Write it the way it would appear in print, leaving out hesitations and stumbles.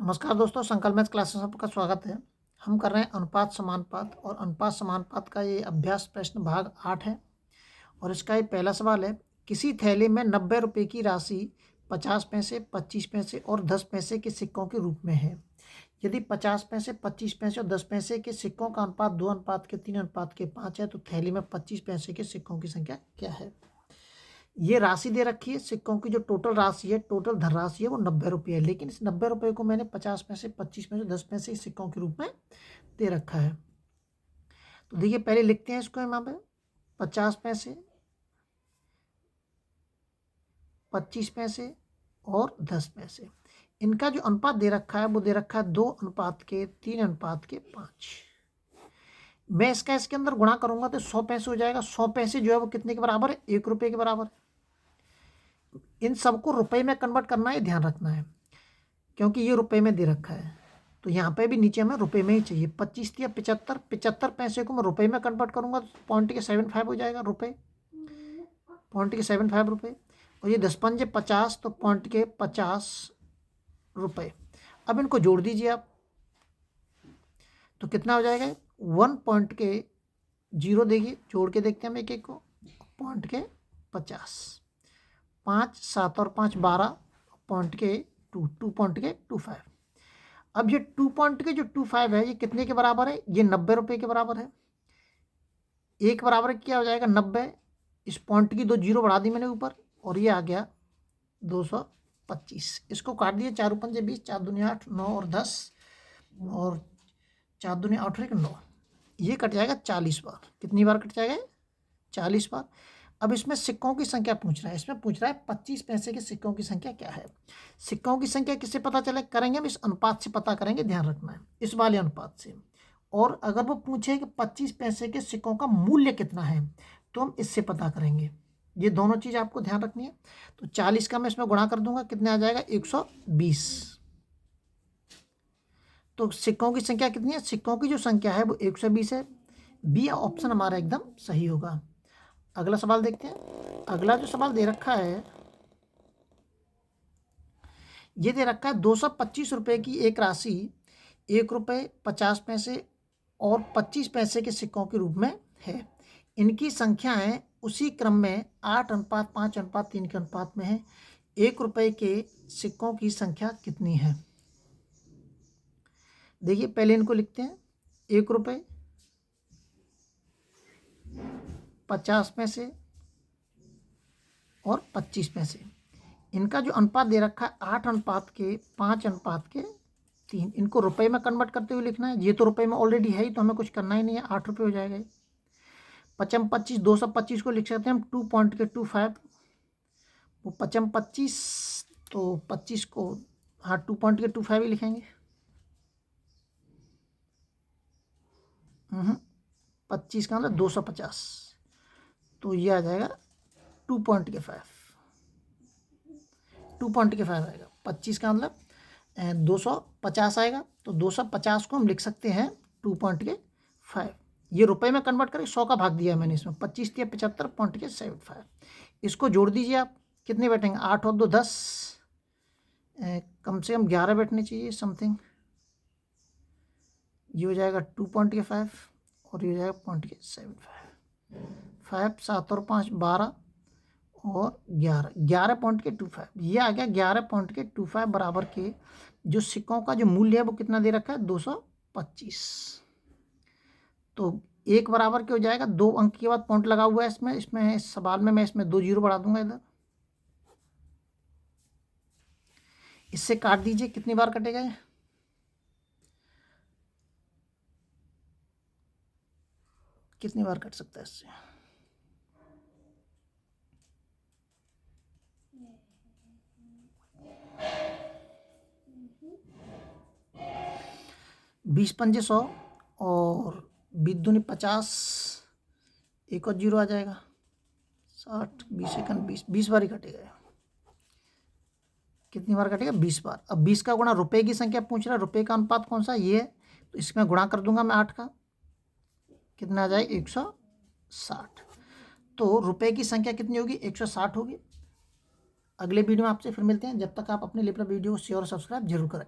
नमस्कार दोस्तों, संकल्प मैथ्स क्लासेस में आपका स्वागत है। हम कर रहे हैं अनुपात समानुपात और अनुपात समानुपात का ये अभ्यास प्रश्न भाग 8 है। और इसका ये पहला सवाल है, किसी थैले में 90 रुपये की राशि 50 पैसे, 25 पैसे और 10 पैसे के सिक्कों के रूप में है। यदि 50 पैसे, 25 पैसे और 10 पैसे के सिक्कों का अनुपात 2 अनुपात के 3 अनुपात के 5 है, तो थैली में 25 पैसे के सिक्कों की संख्या क्या है। ये राशि दे रखी है, सिक्कों की जो टोटल राशि है, टोटल धनराशि है वो 90 रुपये है, लेकिन इस 90 रुपये को मैंने 50 पैसे, 25 पैसे, 10 पैसे सिक्कों के रूप में दे रखा है। तो देखिए, पहले लिखते हैं इसको यहाँ पे 50 पैसे, 25 पैसे और 10 पैसे। इनका जो अनुपात दे रखा है वो दे रखा है 2 अनुपात के 3 अनुपात के 5। मैं इसका इसके अंदर गुणा करूंगा तो 100 पैसे हो जाएगा। 100 पैसे जो है वो कितने के बराबर है, 1 रुपये के बराबर है। इन सबको रुपए में कन्वर्ट करना है, ध्यान रखना है, क्योंकि ये रुपए में दे रखा है। तो यहाँ पे भी नीचे हमें रुपए में ही चाहिए। 25 या 75, 75 पैसे को मैं रुपए में कन्वर्ट करूंगा तो 0.75 हो जाएगा रुपए, 0.75 रुपये। और ये 10 पंजे 50, तो 0.50 रुपये। अब इनको जोड़ दीजिए आप, तो कितना हो जाएगा, 1.0 देखिए, जोड़ के देखते हैं हम एक एक को, 0.50, 5, 7 और 5 12, 2.25। अब ये 2.25 है, ये कितने के बराबर है, ये 90 रुपये के बराबर है। एक बराबर क्या हो जाएगा, 90। इस पॉइंट की 2 जीरो बढ़ा दी मैंने ऊपर, और ये आ गया 225। इसको काट दिए, 4 पंजे 20, 4 दूनी 8, 9 और 10, और 4 दूनी 8 और 9, ये कट जाएगा 40 बार। कितनी बार कट जाएगा, 40 बार। अब इसमें सिक्कों की संख्या पूछ रहा है, इसमें पूछ रहा है 25 पैसे के सिक्कों की संख्या क्या है। सिक्कों की संख्या किससे पता चले करेंगे हम, इस अनुपात से पता करेंगे, ध्यान रखना है, इस वाले अनुपात से। और अगर वो पूछे कि 25 पैसे के सिक्कों का मूल्य कितना है, तो हम इससे पता करेंगे। ये दोनों चीज़ आपको ध्यान रखनी है। तो 40 का मैं इसमें गुणा कर दूंगा, कितने आ जाएगा, 120। तो सिक्कों की संख्या कितनी है, सिक्कों की जो संख्या है वो 120 है। बी ऑप्शन हमारा एकदम सही होगा। अगला सवाल देखते हैं। अगला जो सवाल दे रखा है, ये दे रखा है 225 रुपये की एक राशि 1 रुपये 50 पैसे और 25 पैसे के सिक्कों के रूप में है। इनकी संख्याएं उसी क्रम में 8 अनुपात 5 अनुपात 3 के अनुपात में है। 1 रुपये के सिक्कों की संख्या कितनी है। देखिए, पहले इनको लिखते हैं, 1 रुपये 50 पैसे और 25 पैसे। इनका जो अनुपात दे रखा है 8 अनुपात के 5 अनुपात के 3। इनको रुपए में कन्वर्ट करते हुए लिखना है। ये तो रुपए में ऑलरेडी है ही, तो हमें कुछ करना ही नहीं है, 8 रुपये हो जाएगा। 55 25, 225 को लिख सकते हैं हम 2.25। वो 55 25, तो 25 को हाँ 2.25 ही लिखेंगे। 25 का मतलब 250, तो ये आ जाएगा 2.25 आएगा। 25 का मतलब 250 आएगा, तो 250 को हम लिख सकते हैं 2.5। ये रुपए में कन्वर्ट करें, 100 का भाग दिया मैंने इसमें, 25 या 75.75। इसको जोड़ दीजिए आप, कितने बैठेंगे, 8 और 2 10, कम से कम 11 बैठने चाहिए समथिंग। ये हो जाएगा 2.5 और ये हो जाएगा 0.75। 5 7 और 5 12 और 11.25। ये आ गया 11.25 बराबर के जो सिक्कों का जो मूल्य है वो कितना दे रखा है, 225। तो एक बराबर के हो जाएगा, 2 अंक के बाद पॉइंट लगा हुआ है इसमें इस सवाल में मैं इसमें 2 जीरो बढ़ा दूंगा इधर। इससे काट दीजिए, कितनी बार कटेगा ये, कितनी बार कट सकता है इससे, 20 पंजे 100 और 20 दूनी 50, एक और जीरो आ जाएगा, 60 20 सेकंड 20 बार ही कटेगा। कितनी बार कटेगा, 20 बार। अब 20 का गुणा रुपए की संख्या पूछ रहा है, रुपए का अनुपात कौन सा, ये है, तो इसमें गुणा कर दूंगा मैं 8 का, कितना आ जाएगा, 160। तो रुपए की संख्या कितनी होगी, 160 होगी। अगले वीडियो में आपसे फिर मिलते हैं। जब तक आप अपने लिए वीडियो को शेयर और सब्सक्राइब जरूर करें।